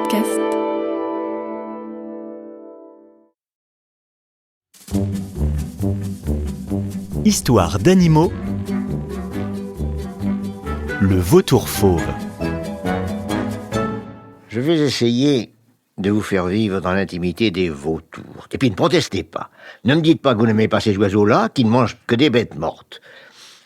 podcast. Histoire d'animaux. Le vautour fauve. Je vais essayer de vous faire vivre dans l'intimité des vautours. Et puis ne protestez pas. Ne me dites pas que vous n'aimez pas ces oiseaux-là qui ne mangent que des bêtes mortes.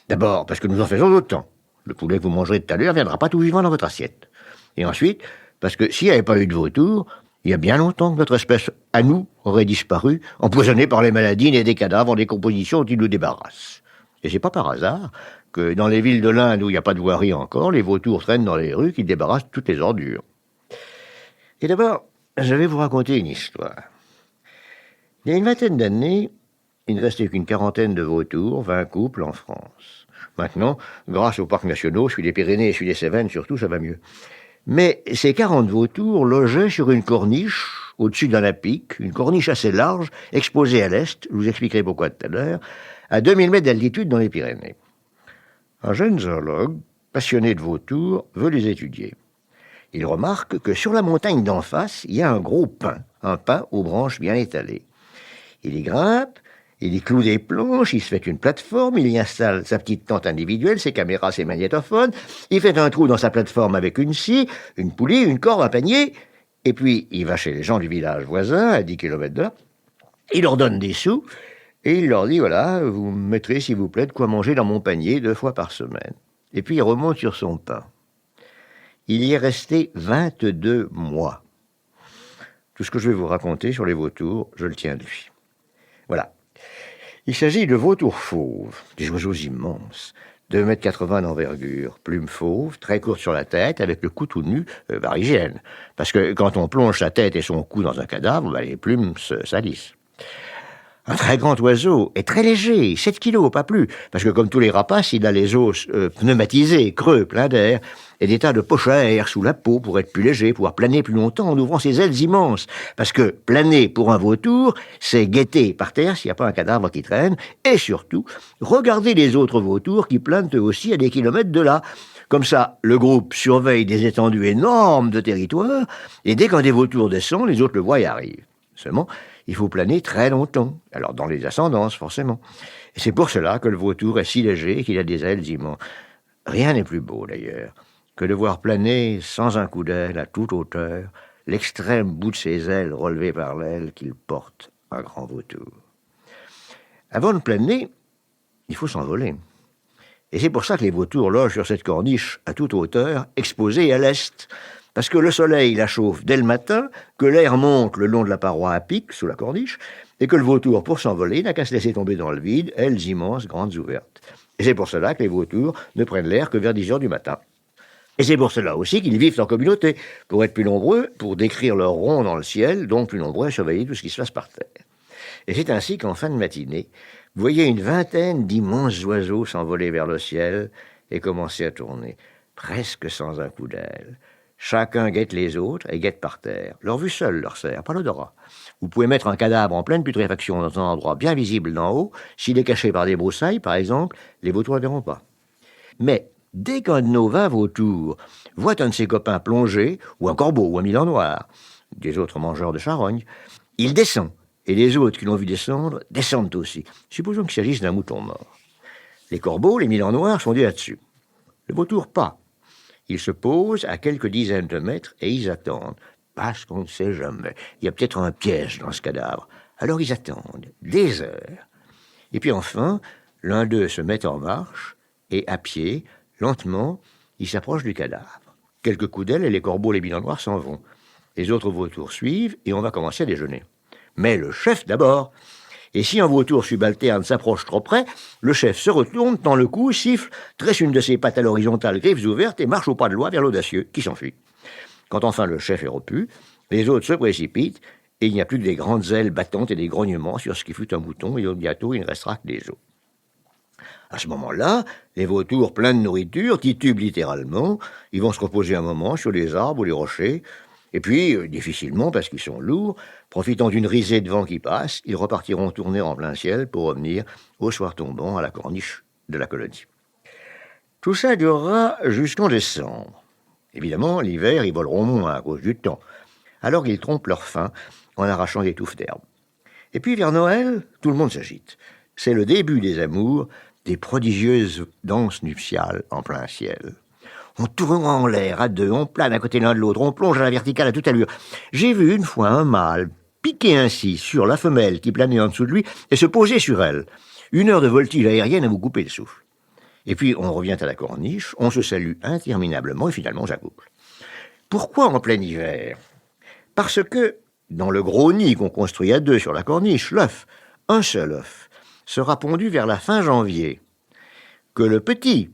D'abord, parce que nous en faisons autant. Le poulet que vous mangerez tout à l'heure ne viendra pas tout vivant dans votre assiette. Et ensuite, parce que s'il n'y avait pas eu de vautours, il y a bien longtemps que notre espèce, à nous, aurait disparu, empoisonnée par les maladies nées des cadavres en décomposition qui nous débarrassent. Et c'est pas par hasard que dans les villes de l'Inde où il n'y a pas de voirie encore, les vautours traînent dans les rues qui débarrassent toutes les ordures. Et d'abord, je vais vous raconter une histoire. Il y a une vingtaine d'années, il ne restait qu'une quarantaine de vautours, 20 couples en France. Maintenant, grâce aux parcs nationaux, celui des Pyrénées et celui des Cévennes surtout, ça va mieux. Mais ces 40 vautours logeaient sur une corniche, au-dessus d'un apic, une corniche assez large, exposée à l'est, je vous expliquerai pourquoi tout à l'heure, à 2000 mètres d'altitude dans les Pyrénées. Un jeune zoologue, passionné de vautours, veut les étudier. Il remarque que sur la montagne d'en face, il y a un gros pin, un pin aux branches bien étalées. Il y grimpe, il y cloue des planches, il se fait une plateforme, il y installe sa petite tente individuelle, ses caméras, ses magnétophones, il fait un trou dans sa plateforme avec une scie, une poulie, une corde, un panier, et puis il va chez les gens du village voisin, à 10 km de là, il leur donne des sous, et il leur dit, voilà, vous me mettrez s'il vous plaît de quoi manger dans mon panier 2 fois par semaine. Et puis il remonte sur son pain. Il y est resté 22 mois. Tout ce que je vais vous raconter sur les vautours, je le tiens de lui. Voilà. Il s'agit de vautours fauves, des oiseaux immenses, 2,80 m d'envergure, plumes fauves, très courtes sur la tête, avec le cou tout nu, par hygiène. Parce que quand on plonge sa tête et son cou dans un cadavre, les plumes se salissent. Un très grand oiseau est très léger, 7 kilos, pas plus, parce que comme tous les rapaces, il a les os pneumatisés, creux, pleins d'air, et des tas de poches à air sous la peau pour être plus léger, pouvoir planer plus longtemps en ouvrant ses ailes immenses. Parce que planer pour un vautour, c'est guetter par terre s'il n'y a pas un cadavre qui traîne, et surtout, regarder les autres vautours qui planent eux aussi à des kilomètres de là. Comme ça, le groupe surveille des étendues énormes de territoire, et dès qu'un des vautours descend, les autres le voient et arrivent. Seulement, il faut planer très longtemps, alors dans les ascendances, forcément. Et c'est pour cela que le vautour est si léger qu'il a des ailes immenses. Rien n'est plus beau, d'ailleurs, que de voir planer, sans un coup d'aile, à toute hauteur, l'extrême bout de ses ailes relevé par l'aile qu'il porte, un grand vautour. Avant de planer, il faut s'envoler. Et c'est pour ça que les vautours logent sur cette corniche, à toute hauteur, exposée à l'est, parce que le soleil la chauffe dès le matin, que l'air monte le long de la paroi à pic, sous la corniche, et que le vautour, pour s'envoler, n'a qu'à se laisser tomber dans le vide, ailes immenses, grandes ouvertes. Et c'est pour cela que les vautours ne prennent l'air que vers 10 heures du matin. Et c'est pour cela aussi qu'ils vivent en communauté, pour être plus nombreux, pour décrire leur rond dans le ciel, donc plus nombreux à surveiller tout ce qui se passe par terre. Et c'est ainsi qu'en fin de matinée, vous voyez une vingtaine d'immenses oiseaux s'envoler vers le ciel et commencer à tourner, presque sans un coup d'aile. Chacun guette les autres et guette par terre. Leur vue seule leur sert, pas l'odorat. Vous pouvez mettre un cadavre en pleine putréfaction dans un endroit bien visible d'en haut. S'il est caché par des broussailles, par exemple, les vautours ne verront pas. Mais dès qu'un de nos 20 vautours voit un de ses copains plonger, ou un corbeau, ou un milan noir, des autres mangeurs de charognes, il descend. Et les autres qui l'ont vu descendre, descendent aussi. Supposons qu'il s'agisse d'un mouton mort. Les corbeaux, les milans noirs, sont là-dessus. Le vautour, pas. Ils se posent à quelques dizaines de mètres et ils attendent, parce qu'on ne sait jamais. Il y a peut-être un piège dans ce cadavre. Alors ils attendent, des heures. Et puis enfin, l'un d'eux se met en marche et à pied, lentement, il s'approche du cadavre. Quelques coups d'aile et les corbeaux, les bilans noirs s'en vont. Les autres vautours suivent et on va commencer à déjeuner. Mais le chef d'abord. Et si un vautour subalterne s'approche trop près, le chef se retourne, tend le cou, siffle, dresse une de ses pattes à l'horizontale, griffes ouvertes, et marche au pas de loi vers l'audacieux, qui s'enfuit. Quand enfin le chef est repu, les autres se précipitent, et il n'y a plus que des grandes ailes battantes et des grognements sur ce qui fut un mouton, et bientôt il ne restera que des os. À ce moment-là, les vautours pleins de nourriture titubent littéralement, ils vont se reposer un moment sur les arbres ou les rochers, et puis, difficilement, parce qu'ils sont lourds, profitant d'une risée de vent qui passe, ils repartiront tourner en plein ciel pour revenir au soir tombant à la corniche de la colonie. Tout ça durera jusqu'en décembre. Évidemment, l'hiver, ils voleront moins à cause du temps. Alors ils trompent leur faim en arrachant des touffes d'herbe. Et puis vers Noël, tout le monde s'agite. C'est le début des amours, des prodigieuses danses nuptiales en plein ciel. On tourne en l'air à deux, on plane à côté l'un de l'autre, on plonge à la verticale à toute allure. J'ai vu une fois un mâle piquer ainsi sur la femelle qui planait en dessous de lui et se poser sur elle. 1 heure de voltige aérienne à vous couper le souffle. Et puis on revient à la corniche, on se salue interminablement et finalement on s'accouple. Pourquoi en plein hiver ? Parce que, dans le gros nid qu'on construit à deux sur la corniche, l'œuf, un seul œuf, sera pondu vers la fin janvier. Que le petit,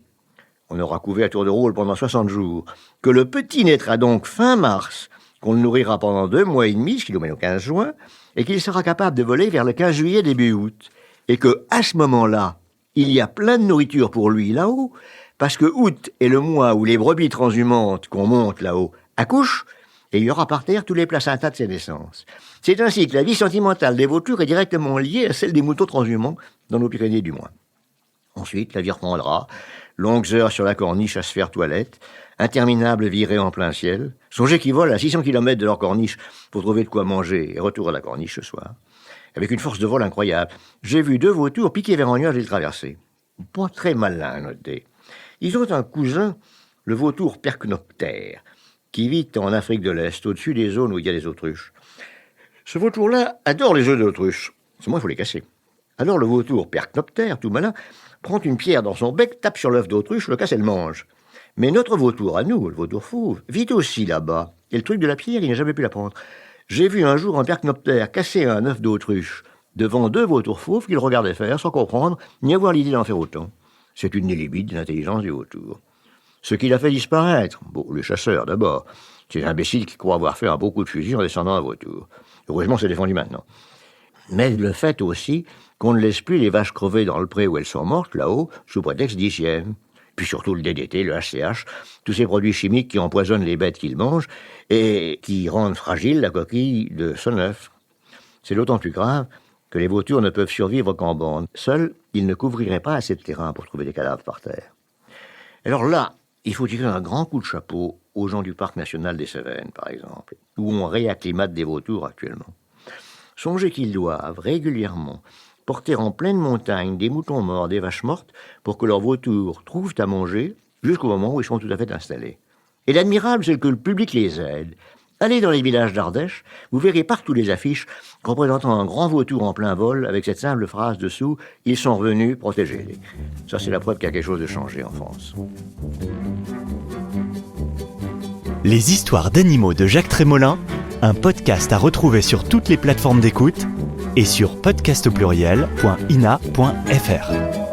on aura couvert à tour de rôle pendant 60 jours, que le petit naîtra donc fin mars, qu'on le nourrira pendant 2 mois et demi, ce qui nous mène au 15 juin, et qu'il sera capable de voler vers le 15 juillet, début août. Et que, à ce moment-là, il y a plein de nourriture pour lui là-haut, parce que août est le mois où les brebis transhumantes qu'on monte là-haut accouchent, et il y aura par terre tous les placentas de ses naissances. C'est ainsi que la vie sentimentale des vautours est directement liée à celle des moutons transhumants, dans nos Pyrénées du moins. Ensuite, la vie reprendra, longues heures sur la corniche à se faire toilette, interminable virée en plein ciel, songez qu'ils volent à 600 km de leur corniche pour trouver de quoi manger, et retour à la corniche ce soir, avec une force de vol incroyable. J'ai vu 2 vautours piquer vers un nuage et le traverser. Pas très malin à noter. Ils ont un cousin, le vautour percnoptère, qui vit en Afrique de l'Est, au-dessus des zones où il y a des autruches. Ce vautour-là adore les œufs d'autruche. Seulement, il faut les casser. Alors le vautour percnoptère, tout malin, prend une pierre dans son bec, tape sur l'œuf d'autruche, le casse et le mange. Mais notre vautour, à nous, le vautour fauve, vit aussi là-bas. Et le truc de la pierre, il n'a jamais pu la prendre. J'ai vu un jour un percnoptère casser un œuf d'autruche devant 2 vautours fauves qu'il regardait faire sans comprendre, ni avoir l'idée d'en faire autant. C'est une limite de l'intelligence du vautour. Ce qui l'a fait disparaître, bon, les chasseurs d'abord, ces imbéciles qui croient avoir fait un beau coup de fusil en descendant un vautour. Heureusement, c'est défendu maintenant. Mais le fait aussi qu'on ne laisse plus les vaches crever dans le pré où elles sont mortes, là-haut, sous prétexte d'hygiène. Puis surtout le DDT, le HCH, tous ces produits chimiques qui empoisonnent les bêtes qu'ils mangent et qui rendent fragile la coquille de son œuf. C'est d'autant plus grave que les vautours ne peuvent survivre qu'en bande. Seuls, ils ne couvriraient pas assez de terrain pour trouver des cadavres par terre. Alors là, il faut tirer un grand coup de chapeau aux gens du parc national des Cévennes, par exemple, où on réacclimate des vautours actuellement. Songez qu'ils doivent régulièrement porter en pleine montagne des moutons morts, des vaches mortes, pour que leurs vautours trouvent à manger jusqu'au moment où ils sont tout à fait installés. Et l'admirable, c'est que le public les aide. Allez dans les villages d'Ardèche, vous verrez partout les affiches représentant un grand vautour en plein vol avec cette simple phrase dessous « Ils sont revenus, protégez-les ». Ça, c'est la preuve qu'il y a quelque chose de changé en France. Les histoires d'animaux de Jacques Trémolin, un podcast à retrouver sur toutes les plateformes d'écoute et sur podcastpluriel.ina.fr.